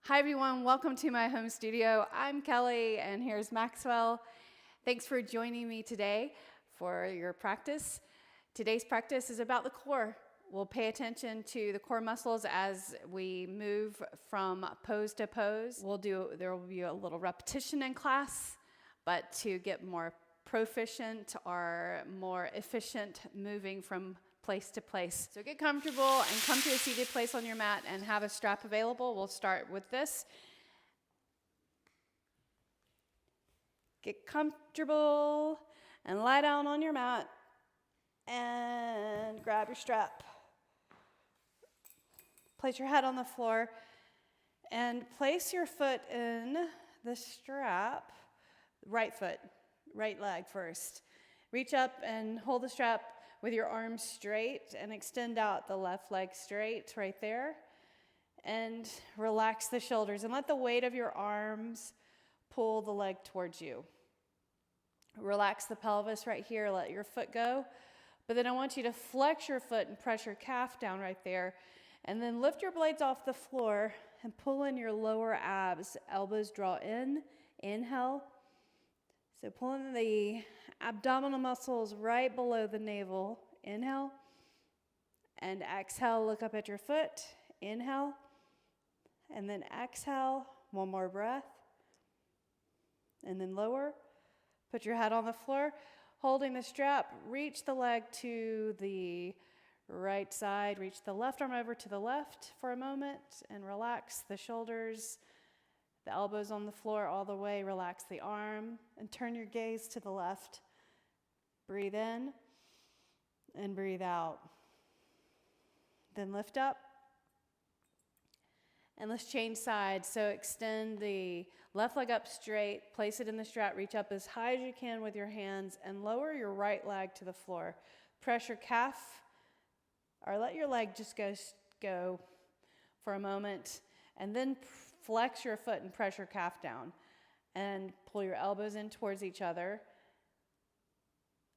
Hi everyone, welcome to my home studio. I'm Kelly and here's Maxwell. Thanks for joining me today for your practice. Today's practice is about the core. We'll pay attention to the core muscles as we move from pose to pose. There will be a little repetition in class, but to get more proficient or more efficient moving from place to place. So get comfortable and come to a seated place on your mat and have a strap available. We'll start with this. Get comfortable and lie down on your mat and grab your strap. Place your head on the floor and place your foot in the strap, right foot, right leg first. Reach up and hold the strap with your arms straight and extend out the left leg straight right there. And relax the shoulders and let the weight of your arms pull the leg towards you. Relax the pelvis right here, let your foot go. But then I want you to flex your foot and press your calf down right there. And then lift your blades off the floor and pull in your lower abs. Elbows draw in, inhale. So pull in the abdominal muscles right below the navel. Inhale. And exhale, look up at your foot. Inhale. And then exhale. One more breath. And then lower. Put your head on the floor. Holding the strap, reach the leg to the right side. Reach the left arm over to the left for a moment and relax the shoulders. The elbows on the floor all the way. Relax the arm and turn your gaze to the left. Breathe in and breathe out. Then lift up. And let's change sides. So extend the left leg up straight. Place it in the strap. Reach up as high as you can with your hands and lower your right leg to the floor. Press your calf or let your leg just go for a moment. And then flex your foot and press your calf down and pull your elbows in towards each other.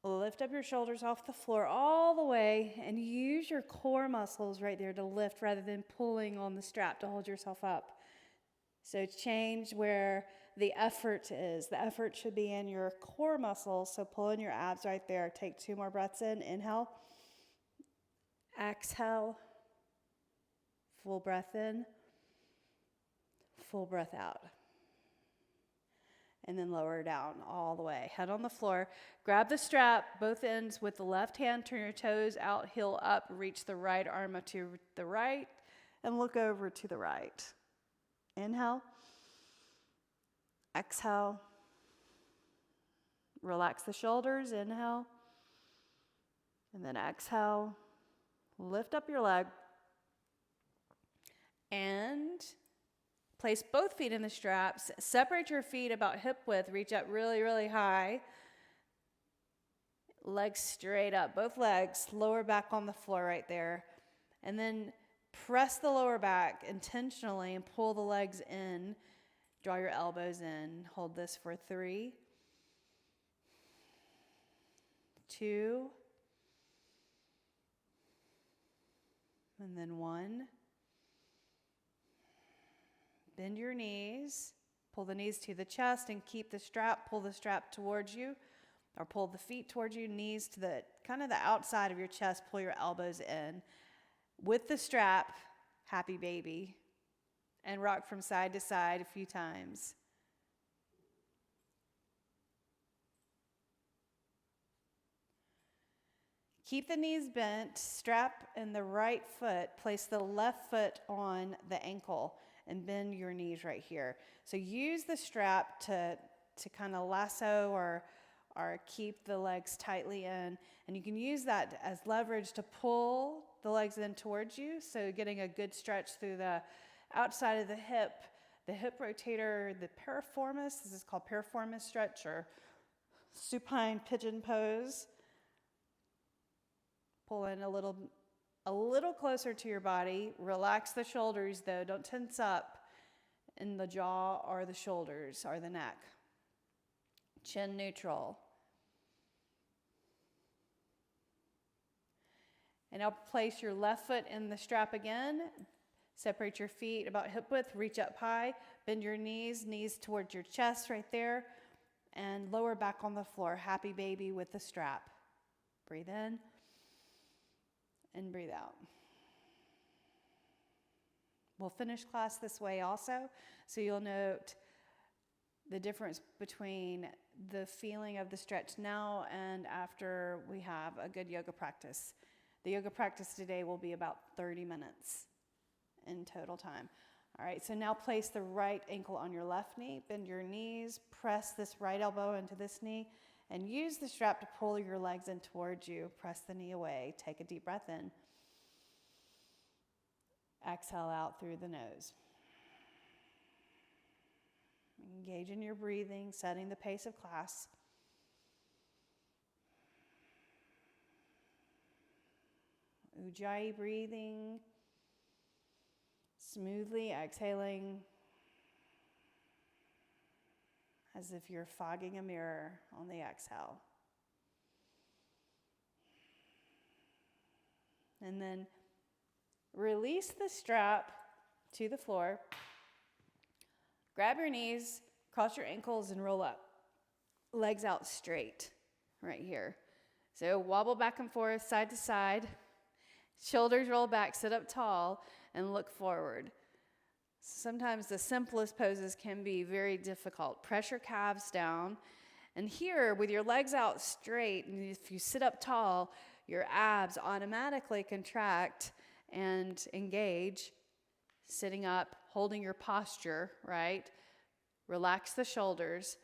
Lift up your shoulders off the floor all the way and use your core muscles right there to lift rather than pulling on the strap to hold yourself up. So change where the effort is. The effort should be in your core muscles, so pull in your abs right there. Take 2 more breaths in. Inhale. Exhale. Full breath in. Full breath out. And then lower down all the way. Head on the floor. Grab the strap, both ends with the left hand. Turn your toes out, heel up. Reach the right arm up to the right and look over to the right. Inhale. Exhale. Relax the shoulders. Inhale. And then exhale. Lift up your leg. And place both feet in the straps. Separate your feet about hip width. Reach up really, really high. Legs straight up. Both legs. Lower back on the floor right there. And then press the lower back intentionally and pull the legs in. Draw your elbows in. Hold this for 3, 2, and then 1. Bend your knees, pull the knees to the chest and keep the strap, pull the strap towards you or pull the feet towards you, knees to the kind of the outside of your chest, pull your elbows in. With the strap, happy baby, and rock from side to side a few times. Keep the knees bent, strap in the right foot, place the left foot on the ankle. And bend your knees right here. So use the strap to kind of lasso or keep the legs tightly in. And you can use that as leverage to pull the legs in towards you. So getting a good stretch through the outside of the hip rotator, the piriformis. This is called piriformis stretch or supine pigeon pose. Pull in a little closer to your body. Relax the shoulders though. Don't tense up in the jaw or the shoulders or the neck. Chin neutral. And now place your left foot in the strap again. Separate your feet about hip width, reach up high, bend your knees towards your chest right there, and lower back on the floor. Happy baby with the strap. Breathe in and breathe out. We'll finish class this way also, so you'll note the difference between the feeling of the stretch now and after we have a good yoga practice. The yoga practice today will be about 30 minutes in total time. All right, so now place the right ankle on your left knee, bend your knees, press this right elbow into this knee, and use the strap to pull your legs in towards you. Press the knee away. Take a deep breath in. Exhale out through the nose. Engage in your breathing, setting the pace of class. Ujjayi breathing, smoothly exhaling as if you're fogging a mirror on the exhale. And then release the strap to the floor. Grab your knees, cross your ankles, and roll up. Legs out straight right here. So wobble back and forth, side to side. Shoulders roll back, sit up tall, and look forward. Sometimes the simplest poses can be very difficult. Press your calves down. And here, with your legs out straight, and if you sit up tall, your abs automatically contract and engage. Sitting up, holding your posture, right? Relax the shoulders.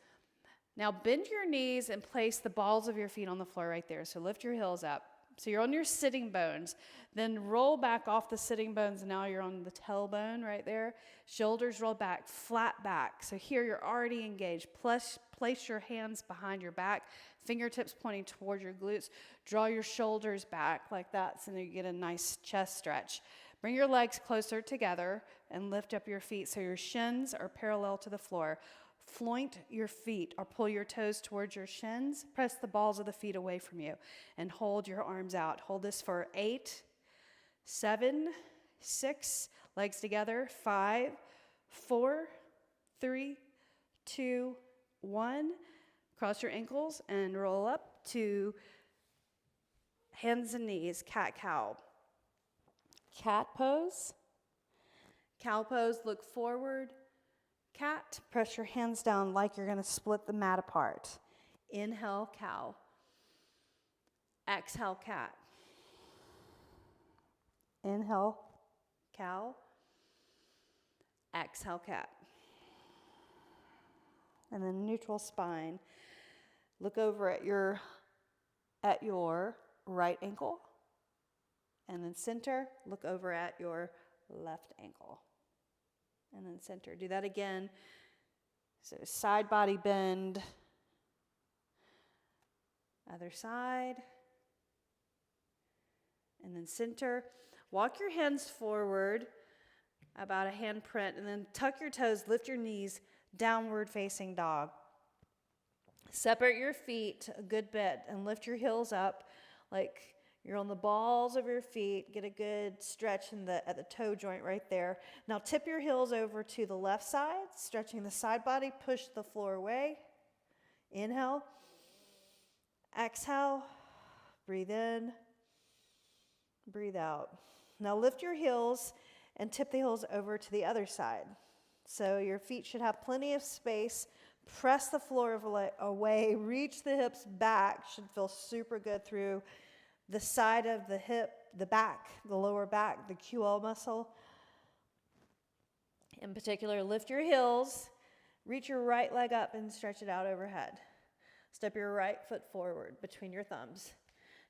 Now bend your knees and place the balls of your feet on the floor right there. So lift your heels up. So you're on your sitting bones. Then roll back off the sitting bones. Now you're on the tailbone right there. Shoulders roll back, flat back. So here you're already engaged. Place your hands behind your back, fingertips pointing toward your glutes. Draw your shoulders back like that so that you get a nice chest stretch. Bring your legs closer together and lift up your feet so your shins are parallel to the floor. Floint your feet or pull your toes towards your shins. Press the balls of the feet away from you and hold your arms out. Hold this for 8, 7, 6, legs together, 5, 4, 3, 2, 1. Cross your ankles and roll up to hands and knees, cat-cow. Cat pose. Cow pose, look forward. Cat, press your hands down like you're going to split the mat apart. Inhale, cow. Exhale, cat. Inhale, cow. Exhale, cat. And then neutral spine. Look over at your right ankle. And then center, look over at your left ankle. And then center. Do that again. So side body bend. Other side. And then center. Walk your hands forward about a hand print. And then tuck your toes, lift your knees, downward facing dog. Separate your feet a good bit and lift your heels up like you're on the balls of your feet. Get a good stretch at the toe joint right there. Now tip your heels over to the left side, stretching the side body. Push the floor away. Inhale. Exhale. Breathe in. Breathe out. Now lift your heels and tip the heels over to the other side. So your feet should have plenty of space. Press the floor away. Reach the hips back. Should feel super good through the side of the hip, the back, the lower back, the QL muscle. In particular, lift your heels, reach your right leg up and stretch it out overhead. Step your right foot forward between your thumbs.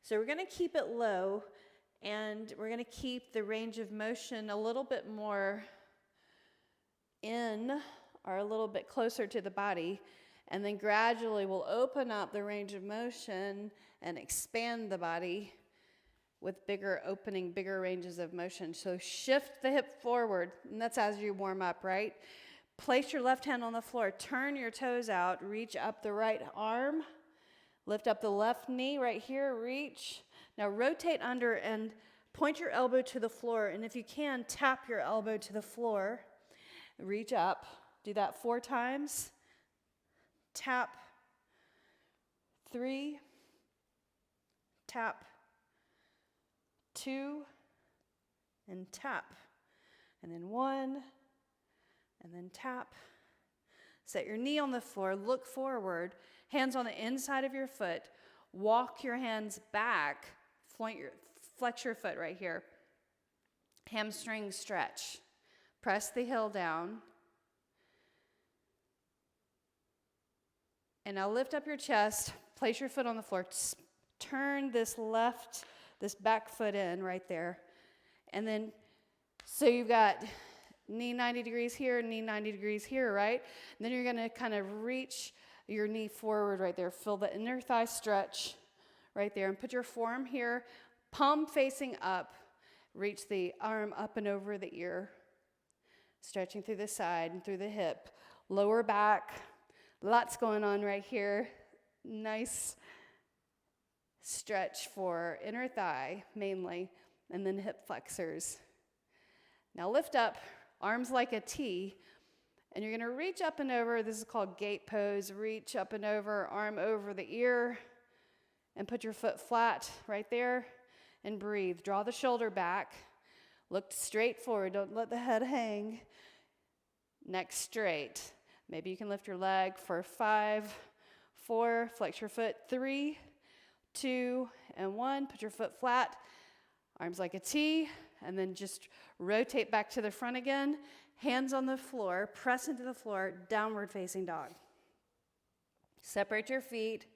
So we're going to keep it low, and we're going to keep the range of motion a little bit more in or a little bit closer to the body. And then gradually we'll open up the range of motion and expand the body with bigger ranges of motion. So shift the hip forward, and that's as you warm up, right? Place your left hand on the floor. Turn your toes out. Reach up the right arm. Lift up the left knee right here. Reach. Now rotate under and Point your elbow to the floor, and if you can, tap your elbow to the floor. Reach up. Do that 4 times. Tap. 3. Tap. 2. And tap. And then 1. And then tap. Set your knee on the floor. Look forward. Hands on the inside of your foot. Walk your hands back. Flex your foot right here. Hamstring stretch. Press the heel down. And now lift up your chest. Place your foot on the floor. Turn this back foot in right there. And then, so you've got knee 90 degrees here, knee 90 degrees here, right? And then you're going to kind of reach your knee forward right there. Feel the inner thigh stretch right there. And put your forearm here. Palm facing up, reach the arm up and over the ear, stretching through the side and through the hip. Lower back, lots going on right here. Nice stretch for inner thigh mainly, and then hip flexors. Now lift up, arms like a T, and you're going to reach up and over. This is called gate pose. Reach up and over, arm over the ear, and put your foot flat right there. And breathe. Draw the shoulder back. Look straight forward. Don't let the head hang. Neck straight. Maybe you can lift your leg for 5, 4. Flex your foot. 3, 2, and 1. Put your foot flat. Arms like a T. And then just rotate back to the front again. Hands on the floor. Press into the floor. Downward facing dog. Separate your feet.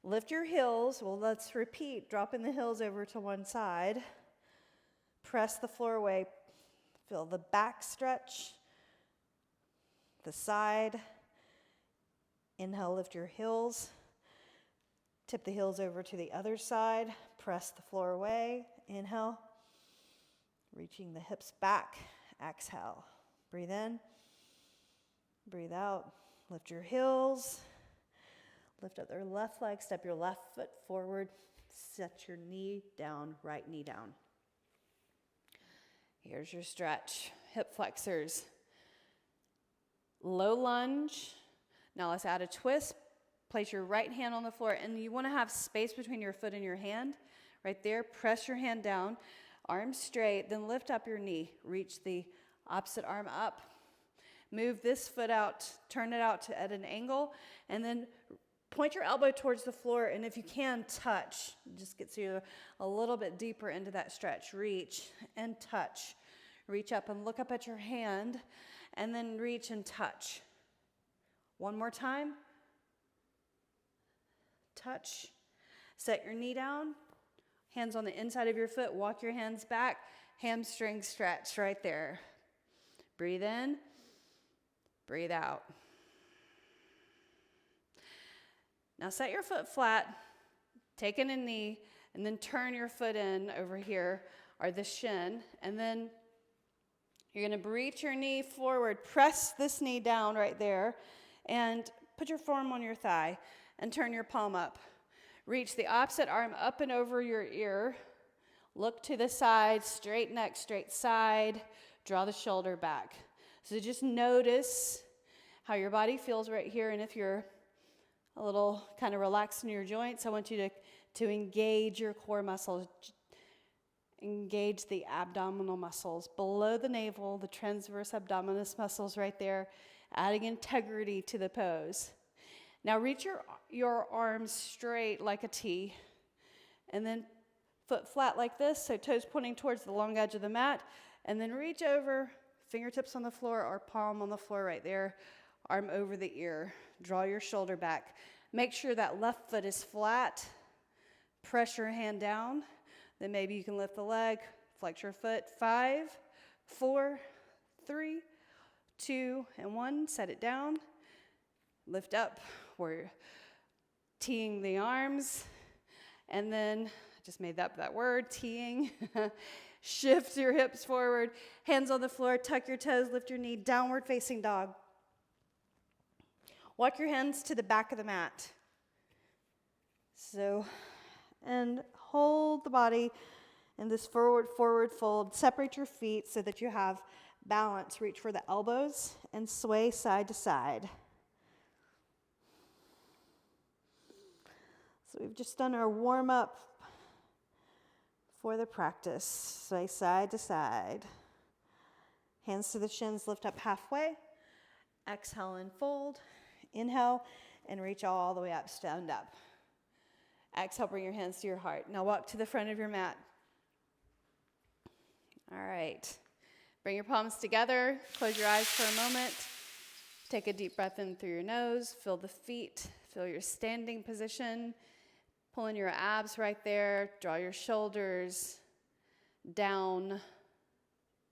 Lift your heels. Well, let's repeat. Dropping the heels over to one side. Press the floor away. Feel the back stretch. The side. Inhale, lift your heels. Tip the heels over to the other side. Press the floor away. Inhale. Reaching the hips back. Exhale. Breathe in. Breathe out. Lift your heels. Lift up their left leg, step your left foot forward, set your knee down, right knee down. Here's your stretch, hip flexors. Low lunge. Now let's add a twist. Place your right hand on the floor, and you want to have space between your foot and your hand. Right there, press your hand down, arms straight, then lift up your knee. Reach the opposite arm up. Move this foot out, turn it out at an angle, and then point your elbow towards the floor, and if you can, touch. Just gets you a little bit deeper into that stretch. Reach and touch. Reach up and look up at your hand, and then reach and touch. One more time. Touch. Set your knee down. Hands on the inside of your foot. Walk your hands back. Hamstring stretch right there. Breathe in. Breathe out. Now set your foot flat, take in a knee, and then turn your foot in over here, or the shin, and then you're going to reach your knee forward, press this knee down right there, and put your forearm on your thigh, and turn your palm up. Reach the opposite arm up and over your ear, look to the side, straight neck, straight side, draw the shoulder back. So just notice how your body feels right here, and if you're a little kind of relaxed in your joints, I want you to engage your core muscles, engage the abdominal muscles below the navel, the transverse abdominis muscles right there, adding integrity to the pose. Now reach your arms straight like a T, and then foot flat like this, so toes pointing towards the long edge of the mat, and then reach over, fingertips on the floor or palm on the floor right there, arm over the ear. Draw your shoulder back. Make sure that left foot is flat. Press your hand down. Then maybe you can lift the leg, flex your foot. 5, 4, 3, 2, and 1. Set it down. Lift up. We're teeing the arms. And then, I just made up that word, teeing. Shift your hips forward. Hands on the floor. Tuck your toes. Lift your knee. Downward facing dog. Walk your hands to the back of the mat. So, and hold the body In this forward fold, separate your feet so that you have balance. Reach for the elbows and sway side to side. So we've just done our warm-up for the practice. Sway side to side. Hands to the shins, lift up halfway. Exhale and fold. Inhale and reach all the way up, stand up. Exhale, bring your hands to your heart. Now walk to the front of your mat. All right. Bring your palms together. Close your eyes for a moment. Take a deep breath in through your nose. Feel the feet. Feel your standing position. Pull in your abs right there. Draw your shoulders down.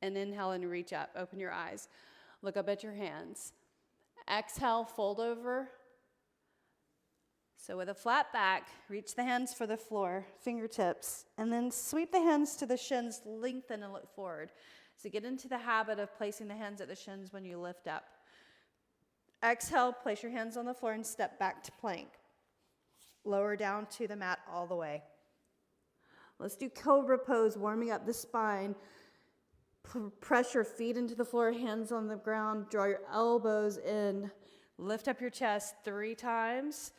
And inhale and reach up. Open your eyes. Look up at your hands. Exhale, fold over. So with a flat back, reach the hands for the floor, fingertips, and then sweep the hands to the shins, lengthen and look forward. So get into the habit of placing the hands at the shins when you lift up. Exhale, place your hands on the floor and step back to plank. Lower down to the mat all the way. Let's do cobra pose, warming up the spine. Press your feet into the floor, hands on the ground. Draw your elbows in. Lift up your chest 3 times.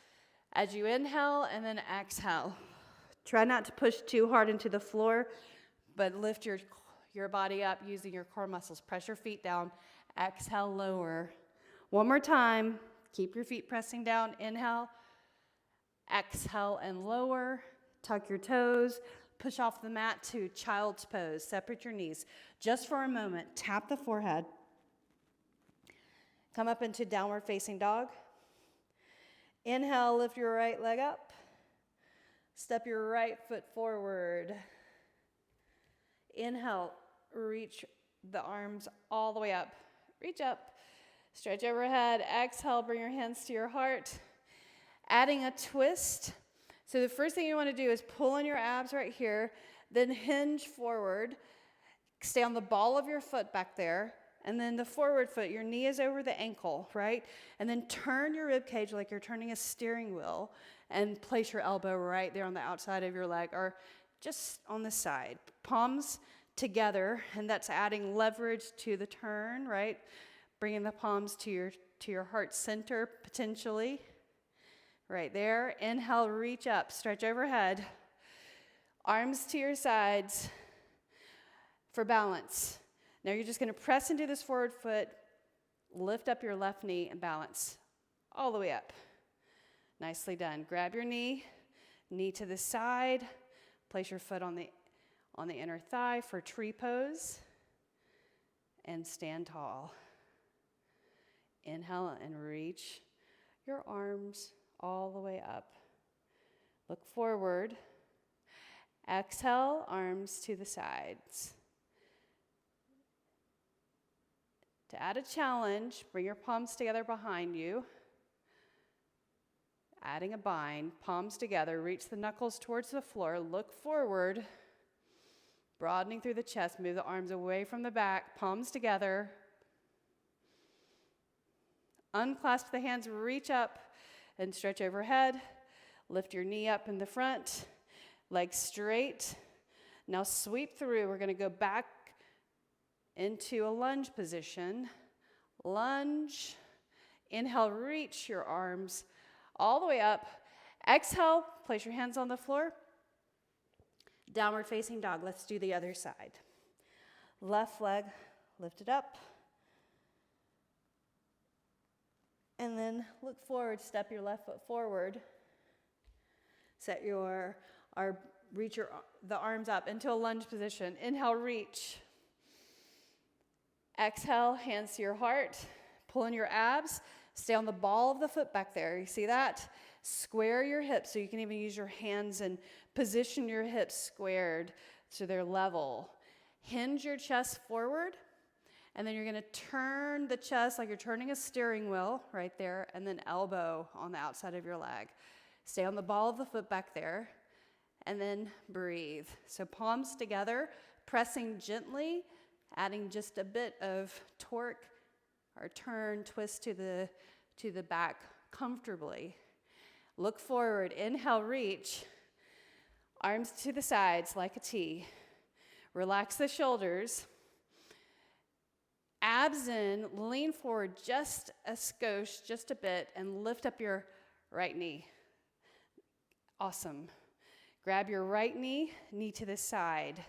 As you inhale and then exhale. Try not to push too hard into the floor, but lift your body up using your core muscles. Press your feet down. Exhale, lower. One more time. Keep your feet pressing down. Inhale. Exhale and lower. Tuck your toes. Push off the mat to child's pose. Separate your knees. Just for a moment, tap the forehead. Come up into downward facing dog. Inhale, lift your right leg up. Step your right foot forward. Inhale, reach the arms all the way up. Reach up. Stretch overhead. Exhale, bring your hands to your heart. Adding a twist. So the first thing you want to do is pull in your abs right here, then hinge forward. Stay on the ball of your foot back there. And then the forward foot, your knee is over the ankle, right? And then turn your rib cage like you're turning a steering wheel and place your elbow right there on the outside of your leg or just on the side. Palms together, and that's adding leverage to the turn, right? Bringing the palms to your heart center potentially. Right there. Inhale, reach up, stretch overhead. Arms to your sides for balance. Now you're just going to press into this forward foot, lift up your left knee and balance all the way up. Nicely done. Grab your knee to the side. Place your foot on the inner thigh for tree pose and stand tall. Inhale and reach your arms all the way up. Look forward. Exhale, arms to the sides. To add a challenge, bring your palms together behind you. Adding a bind, palms together, reach the knuckles towards the floor, look forward, broadening through the chest, move the arms away from the back, palms together. Unclasp the hands, reach up and stretch overhead. Lift your knee up in the front, legs straight. Now sweep through. We're going to go back into a lunge position. Lunge. Inhale, reach your arms all the way up. Exhale, place your hands on the floor. Downward facing dog. Let's do the other side. Left leg lifted up. And then look forward, step your left foot forward. Reach the arms up into a lunge position. Inhale, reach. Exhale, hands to your heart. Pull in your abs. Stay on the ball of the foot back there. You see that? Square your hips so you can even use your hands and position your hips squared so they're level. Hinge your chest forward. And then you're going to turn the chest like you're turning a steering wheel right there, and then elbow on the outside of your leg. Stay on the ball of the foot back there, and then breathe. So palms together, pressing gently, adding just a bit of torque or turn, twist to the back comfortably. Look forward, inhale, reach. Arms to the sides like a T. Relax the shoulders. Abs in, lean forward just a skosh, just a bit, and lift up your right knee. Awesome. Grab your right knee, knee to the side.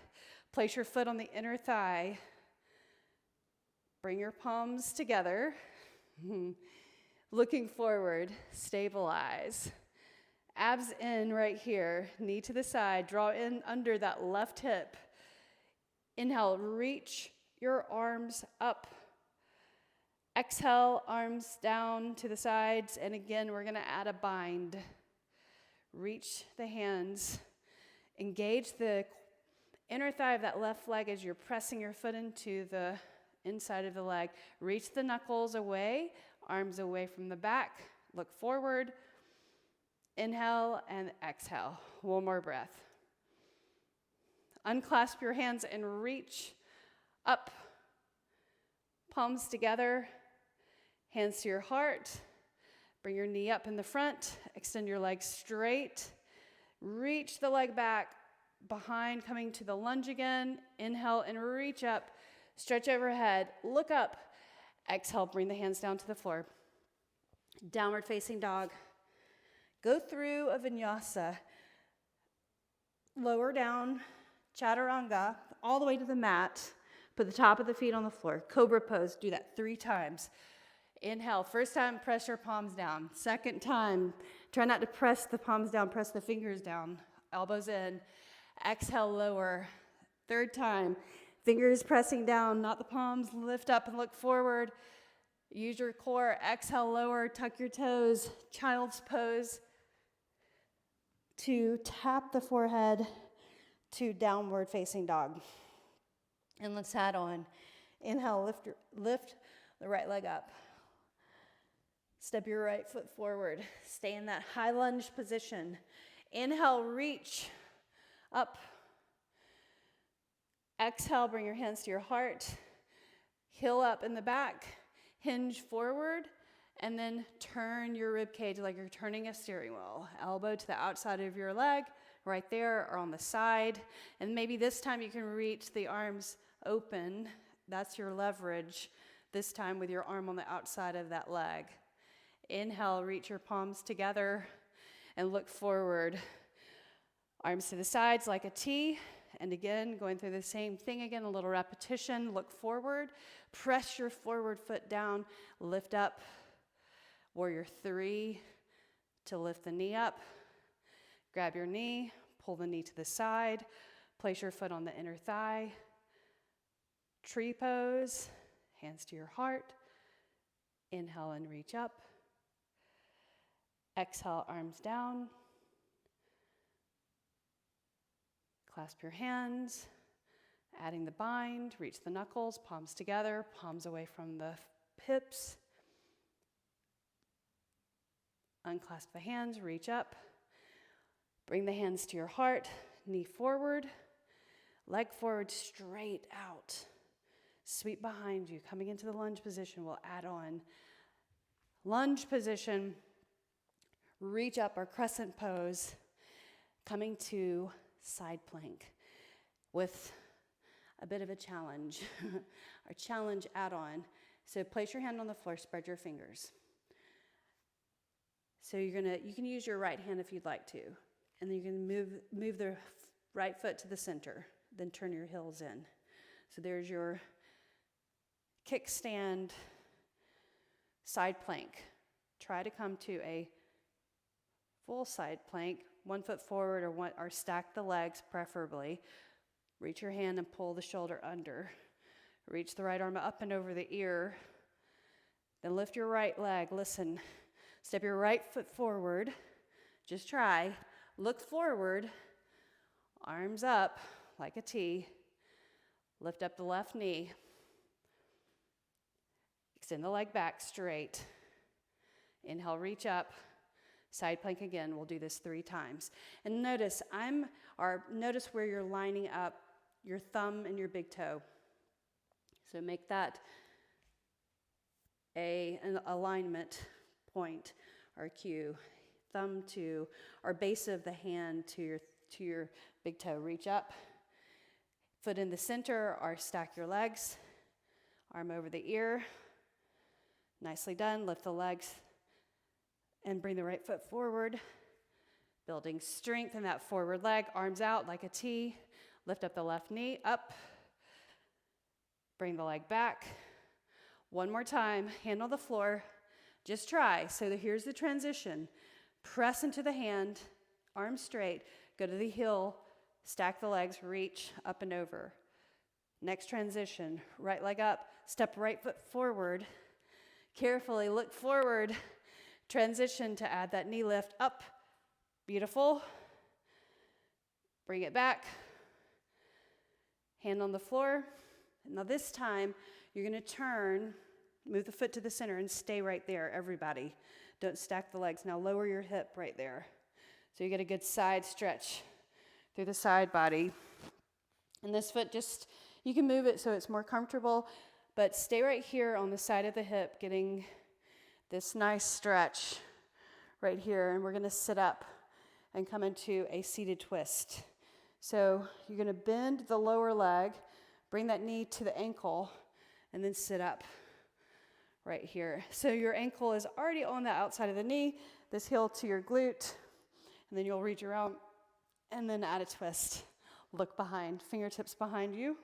Place your foot on the inner thigh. Bring your palms together. Looking forward, stabilize. Abs in right here, knee to the side. Draw in under that left hip. Inhale, reach your arms up. Exhale, arms down to the sides. And again, we're going to add a bind. Reach the hands. Engage the inner thigh of that left leg as you're pressing your foot into the inside of the leg. Reach the knuckles away, arms away from the back. Look forward. Inhale and exhale. One more breath. Unclasp your hands and reach up. Palms together. Hands to your heart. Bring your knee up in the front. Extend your legs straight. Reach the leg back behind, coming to the lunge again. Inhale and reach up. Stretch overhead. Look up. Exhale, bring the hands down to the floor. Downward facing dog. Go through a vinyasa. Lower down, chaturanga, all the way to the mat. Put the top of the feet on the floor. Cobra pose. Do that 3 times. Inhale. First time, press your palms down. Second time, try not to press the palms down. Press the fingers down. Elbows in. Exhale, lower. Third time, fingers pressing down, not the palms. Lift up and look forward. Use your core. Exhale, lower. Tuck your toes. Child's pose. To tap the forehead to downward facing dog. And let's add on. Inhale, lift the right leg up. Step your right foot forward. Stay in that high lunge position. Inhale, reach up. Exhale, bring your hands to your heart. Heel up in the back. Hinge forward. And then turn your rib cage like you're turning a steering wheel. Elbow to the outside of your leg, right there or on the side. And maybe this time you can reach the arms open. That's your leverage. This time with your arm on the outside of that leg. Inhale, reach your palms together and look forward. Arms to the sides like a T. And again, going through the same thing again, a little repetition. Look forward. Press your forward foot down. Lift up. Warrior 3 to lift the knee up. Grab your knee, pull the knee to the side, place your foot on the inner thigh. Tree pose, hands to your heart. Inhale and reach up. Exhale, arms down. Clasp your hands, adding the bind, reach the knuckles, palms together, palms away from the hips. Unclasp the hands, reach up. Bring the hands to your heart, knee forward, leg forward, straight out. Sweep behind you. Coming into the lunge position, we'll add on. Lunge position, reach up, our crescent pose. Coming to side plank with a bit of a challenge. Our challenge add-on. So place your hand on the floor, spread your fingers. So you can use your right hand if you'd like to. And then you can move the right foot to the center. Then turn your heels in. So there's your kickstand side plank. Try to come to a full side plank. 1 foot forward or stack the legs preferably. Reach your hand and pull the shoulder under. Reach the right arm up and over the ear. Then lift your right leg. Listen. Step your right foot forward. Just try. Look forward. Arms up like a T. Lift up the left knee. Extend the leg back straight. Inhale, reach up. Side plank again. We'll do this 3 times. And notice notice where you're lining up your thumb and your big toe. So make that an alignment point or cue. Thumb to our base of the hand to your big toe. Reach up. Foot in the center or stack your legs. Arm over the ear. Nicely done. Lift the legs and bring the right foot forward. Building strength in that forward leg. Arms out like a T. Lift up the left knee. Up. Bring the leg back. One more time. Hand on the floor. Just try. So here's the transition. Press into the hand. Arms straight. Go to the heel. Stack the legs. Reach up and over. Next transition. Right leg up. Step right foot forward. Carefully look forward. Transition to add that knee lift. Up. Beautiful. Bring it back. Hand on the floor. Now this time, you're going to turn, move the foot to the center and stay right there, everybody. Don't stack the legs. Now lower your hip right there. So you get a good side stretch through the side body. And this foot just, you can move it so it's more comfortable, but stay right here on the side of the hip, getting this nice stretch right here. And we're going to sit up and come into a seated twist. So you're going to bend the lower leg, bring that knee to the ankle, and then sit up right here. So your ankle is already on the outside of the knee, this heel to your glute, and then you'll reach around and then add a twist. Look behind, fingertips behind you.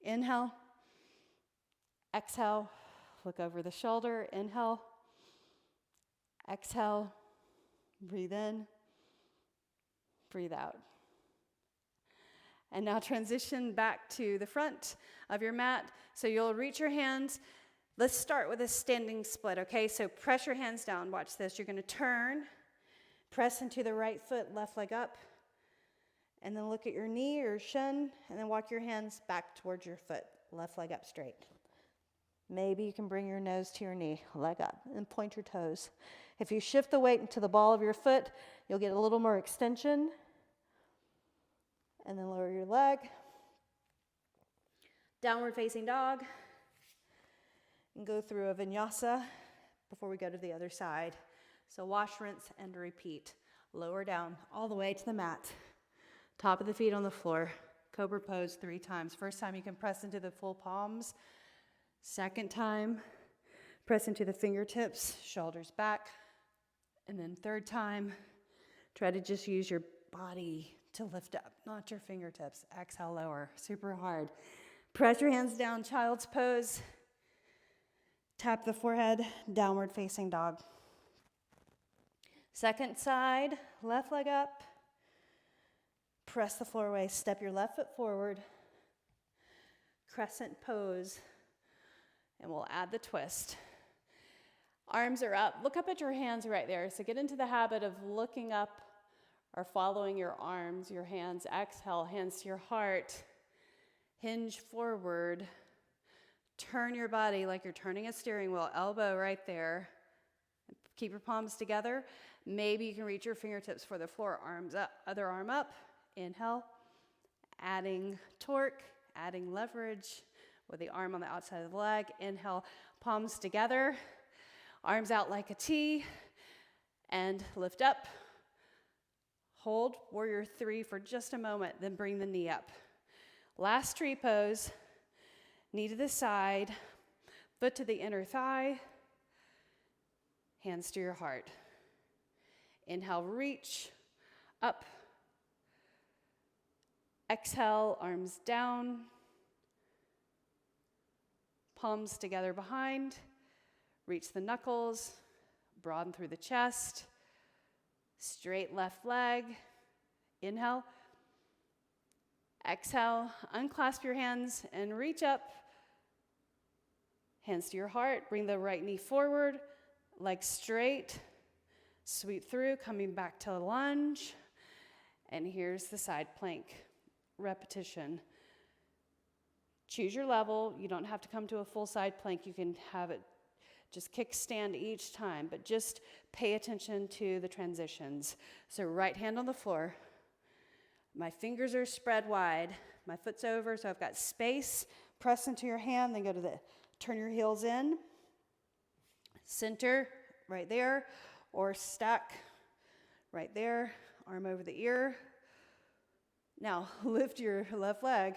Inhale, exhale, look over the shoulder, inhale, exhale, breathe in, breathe out. And now transition back to the front of your mat. So you'll reach your hands. Let's start with a standing split, okay? So press your hands down. Watch this. You're going to turn, press into the right foot, left leg up, and then look at your knee or shin, and then walk your hands back towards your foot, left leg up straight. Maybe you can bring your nose to your knee, leg up, and point your toes. If you shift the weight into the ball of your foot, you'll get a little more extension. And then lower your leg. Downward facing dog. And go through a vinyasa before we go to the other side. So wash, rinse, and repeat. Lower down all the way to the mat. Top of the feet on the floor. Cobra pose 3 times. First time you can press into the full palms. Second time, press into the fingertips, shoulders back. And then third time, try to just use your body to lift up, not your fingertips. Exhale, lower, super hard. Press your hands down, child's pose. Tap the forehead, downward facing dog. Second side, left leg up. Press the floor away, step your left foot forward. Crescent pose, and we'll add the twist. Arms are up. Look up at your hands right there. So get into the habit of looking up or following your arms, your hands. Exhale, hands to your heart. Hinge forward. Turn your body like you're turning a steering wheel. Elbow right there. Keep your palms together. Maybe you can reach your fingertips for the floor. Arms up, other arm up. Inhale. Adding torque, adding leverage with the arm on the outside of the leg. Inhale, palms together. Arms out like a T. And lift up. Hold warrior 3 for just a moment, then bring the knee up. Last tree pose, knee to the side, foot to the inner thigh, hands to your heart. Inhale, reach up. Exhale, arms down, palms together behind, reach the knuckles, broaden through the chest. Straight left leg. Inhale. Exhale. Unclasp your hands and reach up. Hands to your heart. Bring the right knee forward. Leg straight. Sweep through, coming back to lunge. And here's the side plank. Repetition. Choose your level. You don't have to come to a full side plank. You can have it just kickstand each time, but just pay attention to the transitions. So right hand on the floor. My fingers are spread wide. My foot's over, so I've got space. Press into your hand, then turn your heels in. Center, right there, or stack, right there. arm over the ear. Now, lift your left leg,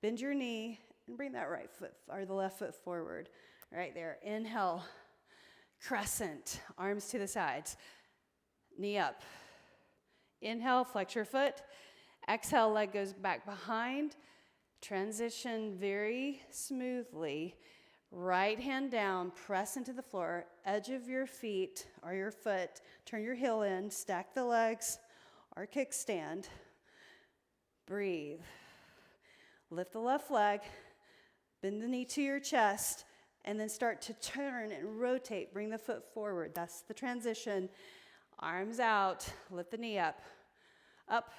bend your knee, and bring that right foot, or the left foot forward. Right there. Inhale, crescent, arms to the sides, knee up. Inhale, flex your foot. Exhale, leg goes back behind. Transition very smoothly. Right hand down, press into the floor, edge of your feet or your foot, turn your heel in, stack the legs or kickstand. Breathe. Lift the left leg, bend the knee to your chest, and then start to turn and rotate. Bring the foot forward. That's the transition. Arms out, lift the knee up. Up.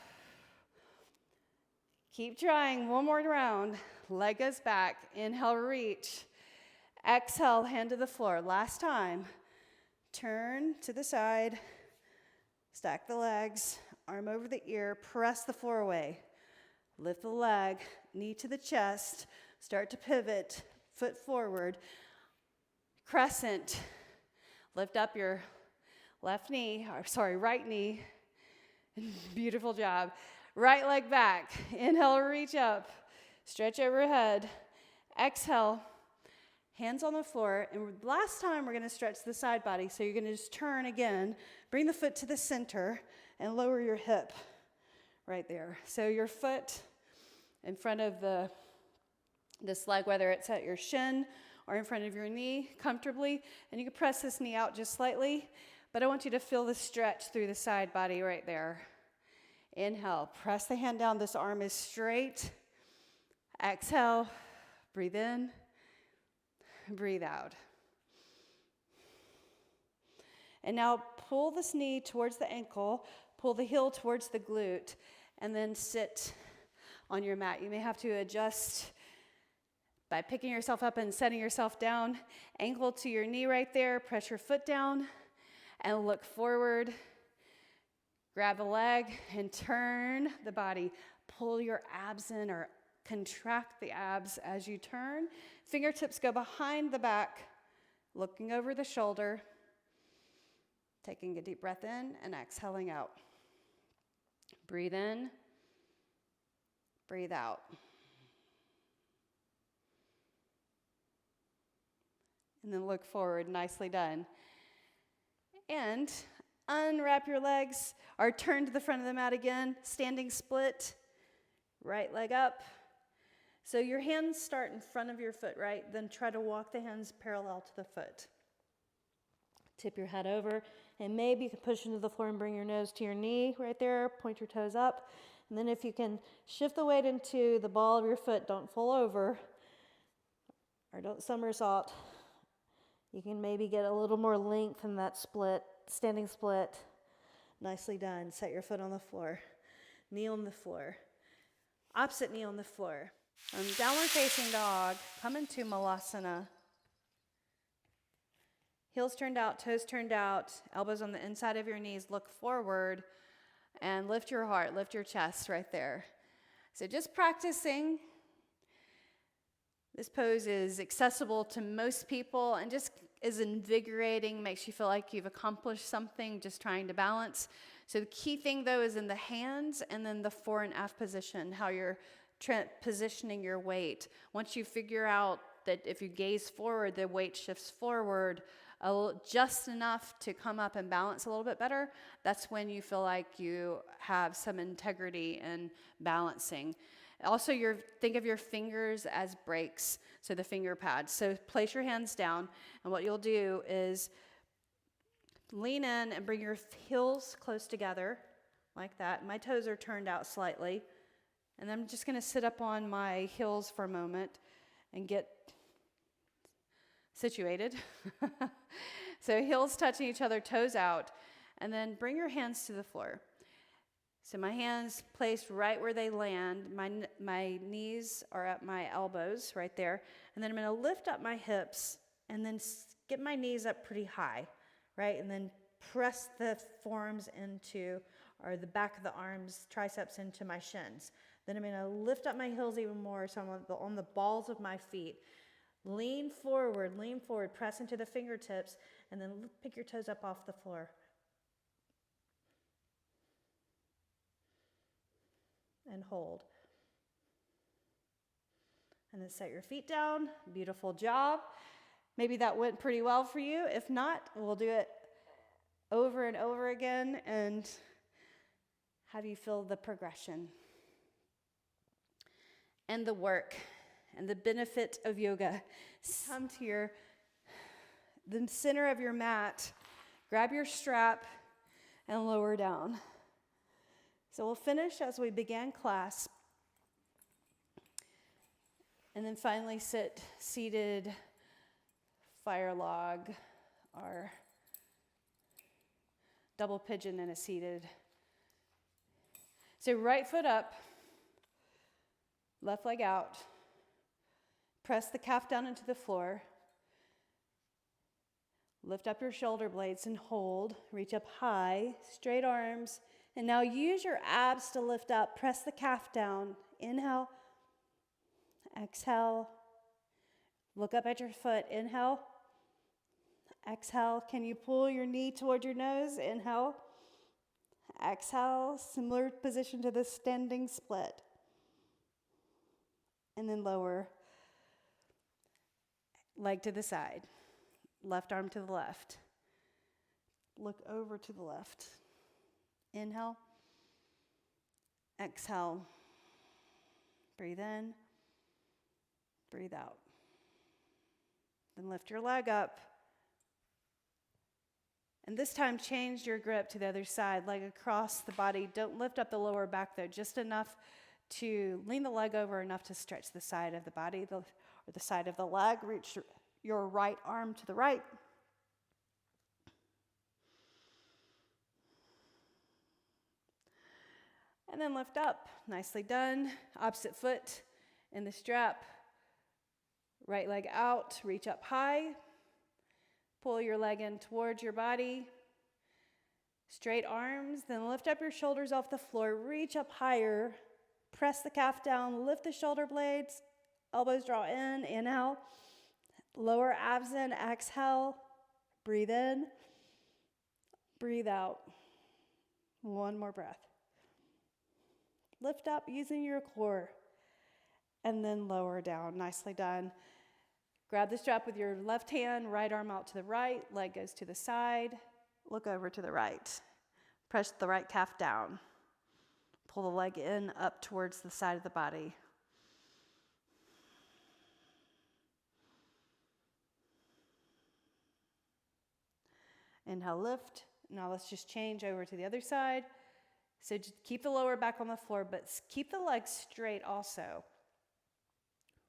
Keep trying, one more round. Leg goes back, inhale, reach. Exhale, hand to the floor. Last time. Turn to the side. Stack the legs. Arm over the ear. Press the floor away. Lift the leg. Knee to the chest. Start to pivot. Foot forward. Crescent. Lift up your right knee. Beautiful job. Right leg back. Inhale, reach up. Stretch overhead. Exhale. Hands on the floor, and last time we're going to stretch the side body, so you're going to just turn again, bring the foot to the center, and lower your hip right there. So your foot in front of this leg, whether it's at your shin or in front of your knee comfortably, and you can press this knee out just slightly, but I want you to feel the stretch through the side body right there. Inhale, press the hand down, this arm is straight. Exhale, breathe in. Breathe out. And now pull this knee towards the ankle, pull the heel towards the glute, and then sit on your mat. You may have to adjust by picking yourself up and setting yourself down. Ankle to your knee right there, press your foot down, and look forward. Grab the leg and turn the body. Pull your abs in or contract the abs as you turn. Fingertips go behind the back, looking over the shoulder. Taking a deep breath in and exhaling out. Breathe in. Breathe out. And then look forward. Nicely done. And unwrap your legs or turn to the front of the mat again. Standing split. Right leg up. So your hands start in front of your foot, right? Then try to walk the hands parallel to the foot. Tip your head over, and maybe you can push into the floor and bring your nose to your knee right there. Point your toes up. And then if you can shift the weight into the ball of your foot, don't fall over or don't somersault. You can maybe get a little more length in that split, standing split. Nicely done. Set your foot on the floor. Knee on the floor. Opposite knee on the floor. Downward facing dog, come into Malasana. Heels turned out, toes turned out, elbows on the inside of your knees, look forward, and lift your heart, lift your chest right there. So just practicing. This pose is accessible to most people and just is invigorating, makes you feel like you've accomplished something, just trying to balance. So the key thing, though, is in the hands and then the fore and aft position, how you're positioning your weight. Once you figure out that if you gaze forward, the weight shifts forward just enough to come up and balance a little bit better, that's when you feel like you have some integrity in balancing. Also, think of your fingers as brakes, so the finger pads. So place your hands down, and what you'll do is lean in and bring your heels close together like that. My toes are turned out slightly. And I'm just going to sit up on my heels for a moment and get situated. So heels touching each other, toes out. And then bring your hands to the floor. So my hands placed right where they land. My knees are at my elbows right there. And then I'm going to lift up my hips and then get my knees up pretty high, right? And then press the forearms into, or the back of the arms, triceps into my shins. Then I'm going to lift up my heels even more, so I'm on the balls of my feet. Lean forward, press into the fingertips, and then pick your toes up off the floor. and hold. And then set your feet down. Beautiful job. Maybe that went pretty well for you. If not, we'll do it over and over again and have you feel the progression and the work and the benefit of yoga. Come to the center of your mat, grab your strap, and lower down. So we'll finish as we began class. And then finally sit seated, fire log, or double pigeon in a seated. So right foot up, left leg out. Press the calf down into the floor. Lift up your shoulder blades and hold. Reach up high, straight arms. And now use your abs to lift up. Press the calf down. Inhale. Exhale. Look up at your foot. Inhale. Exhale. Can you pull your knee toward your nose? Inhale. Exhale. Similar position to the standing split. And then lower. Leg to the side. Left arm to the left. Look over to the left. Inhale. Exhale. Breathe in. Breathe out. Then lift your leg up. And this time change your grip to the other side, leg across the body. Don't lift up the lower back though, just enough to lean the leg over, enough to stretch the side of the body or the side of the leg. Reach your right arm to the right. And then lift up. Nicely done. Opposite foot in the strap. Right leg out. Reach up high. Pull your leg in towards your body. Straight arms. Then lift up your shoulders off the floor. Reach up higher. Press the calf down. Lift the shoulder blades. Elbows draw in. Inhale. Lower abs in. Exhale. Breathe in. Breathe out. One more breath. Lift up using your core. And then lower down. Nicely done. Grab the strap with your left hand, right arm out to the right, leg goes to the side, look over to the right. Press the right calf down. Pull the leg in up towards the side of the body. Inhale, lift. Now let's just change over to the other side. So just keep the lower back on the floor, but keep the legs straight also.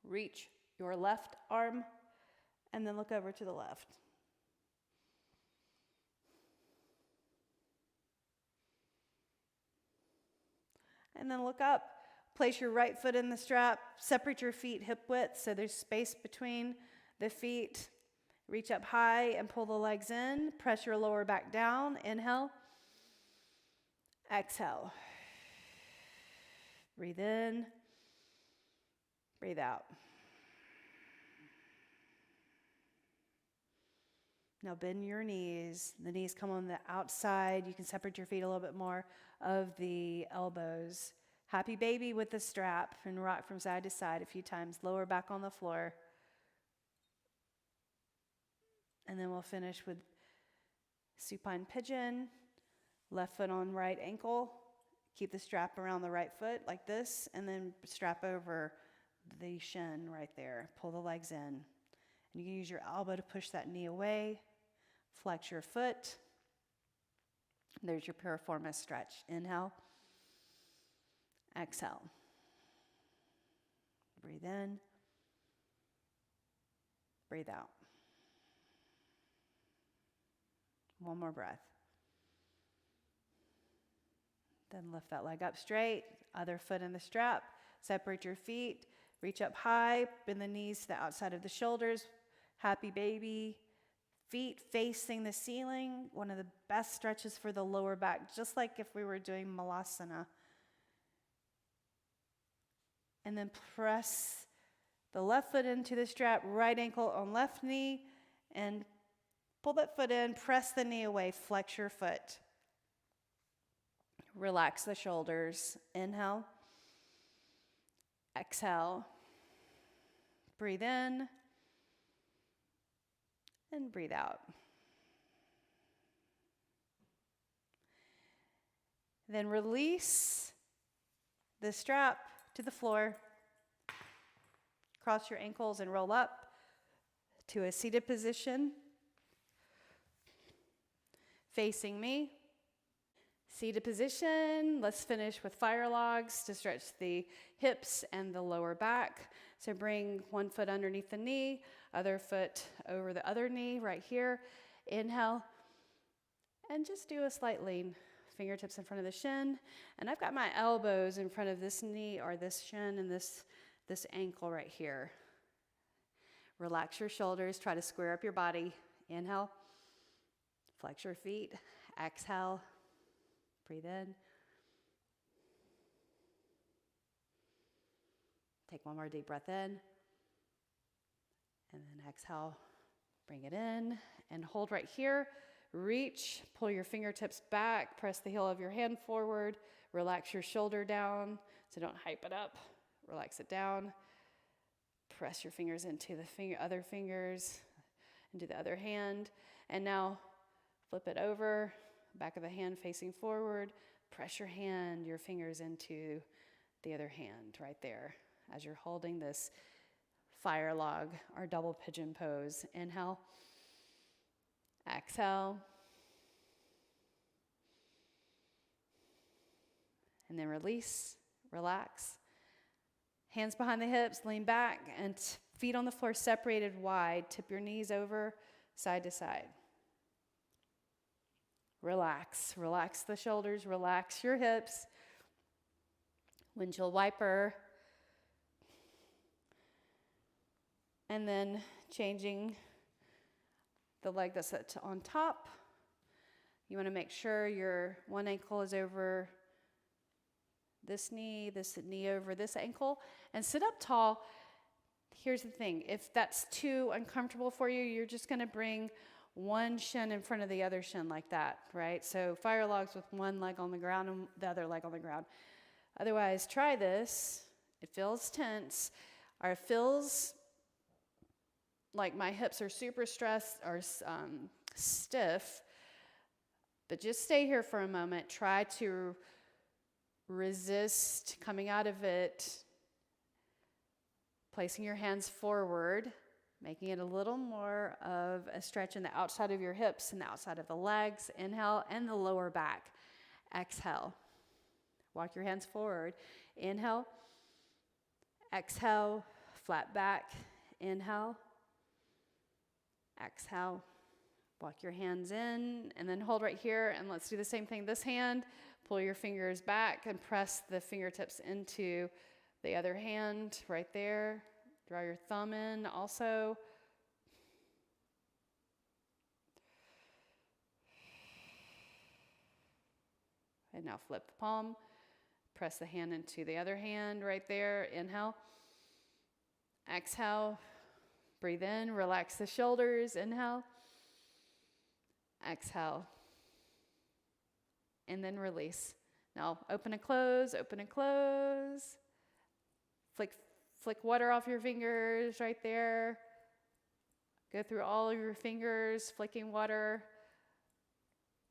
Reach your left arm, and then look over to the left. And then look up. Place your right foot in the strap. Separate your feet hip width so there's space between the feet. Reach up high and pull the legs in. Press your lower back down. Inhale. Exhale. Breathe in. Breathe out. Now bend your knees. The knees come on the outside. You can separate your feet a little bit more of the elbows. Happy baby with the strap and rock from side to side a few times. Lower back on the floor. And then we'll finish with supine pigeon. Left foot on right ankle. Keep the strap around the right foot like this. And then strap over the shin right there. Pull the legs in. And you can use your elbow to push that knee away. Flex your foot. There's your piriformis stretch. Inhale. Exhale. Breathe in. Breathe out. One more breath. Then lift that leg up straight. Other foot in the strap. Separate your feet. Reach up high. Bend the knees to the outside of the shoulders. Happy baby. Feet facing the ceiling. One of the best stretches for the lower back. Just like if we were doing malasana. And then press the left foot into the strap. Right ankle on left knee. And pull that foot in. Press the knee away. Flex your foot. Relax the shoulders. Inhale. Exhale. Breathe in and breathe out. Then release the strap to the floor. Cross your ankles and roll up to a seated position. Facing me. Seated position. Let's finish with fire logs to stretch the hips and the lower back. So bring one foot underneath the knee, other foot over the other knee right here. Inhale. And just do a slight lean. Fingertips in front of the shin. And I've got my elbows in front of this knee or this shin and this ankle right here. Relax your shoulders. Try to square up your body. Inhale. Flex your feet. Exhale. Breathe in. Take one more deep breath in. And then exhale. Bring it in and hold right here. Reach, pull your fingertips back, press the heel of your hand forward, relax your shoulder down, so don't hype it up, relax it down. Press your fingers into the other fingers, into the other hand, and now flip it over, back of the hand facing forward, press your fingers into the other hand right there as you're holding this fire log or double pigeon pose. Inhale. Exhale. And then release, relax. Hands behind the hips, lean back, and feet on the floor separated wide. Tip your knees over, side to side. Relax, relax the shoulders, relax your hips. Windshield wiper. And then changing the leg that's on top. You want to make sure your one ankle is over this knee over this ankle, and sit up tall. Here's the thing, if that's too uncomfortable for you, you're just going to bring one shin in front of the other shin like that, right? So fire logs with one leg on the ground and the other leg on the ground. Otherwise, try this. It feels tense, or it feels like my hips are super stressed or stiff, but just stay here for a moment. Try to resist coming out of it, placing your hands forward, making it a little more of a stretch in the outside of your hips and the outside of the legs. Inhale, and the lower back. Exhale. Walk your hands forward. Inhale. Exhale. Flat back. Inhale. Exhale. Walk your hands in and then hold right here, and let's do the same thing. This hand, pull your fingers back and press the fingertips into the other hand right there. Draw your thumb in also. And now flip the palm. Press the hand into the other hand right there. Inhale. Exhale. Breathe in. Relax the shoulders. Inhale. Exhale. And then release. Now open and close, open and close. Flick water off your fingers right there. Go through all of your fingers, flicking water,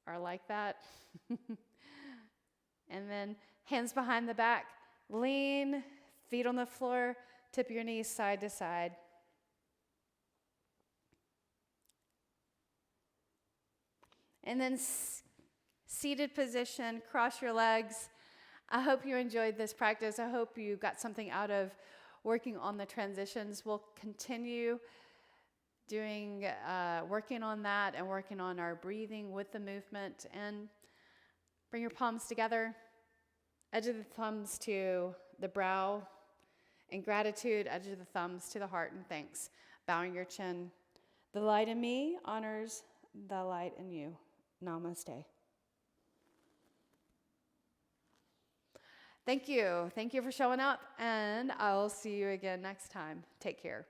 or like that. And then hands behind the back, lean, feet on the floor, tip your knees side to side. And then seated position, cross your legs. I hope you enjoyed this practice. I hope you got something out of working on the transitions. We'll continue working on that and working on our breathing with the movement. And bring your palms together, edge of the thumbs to the brow in gratitude, edge of the thumbs to the heart in thanks. Bowing your chin. The light in me honors the light in you. Namaste. Thank you. Thank you for showing up, and I'll see you again next time. Take care.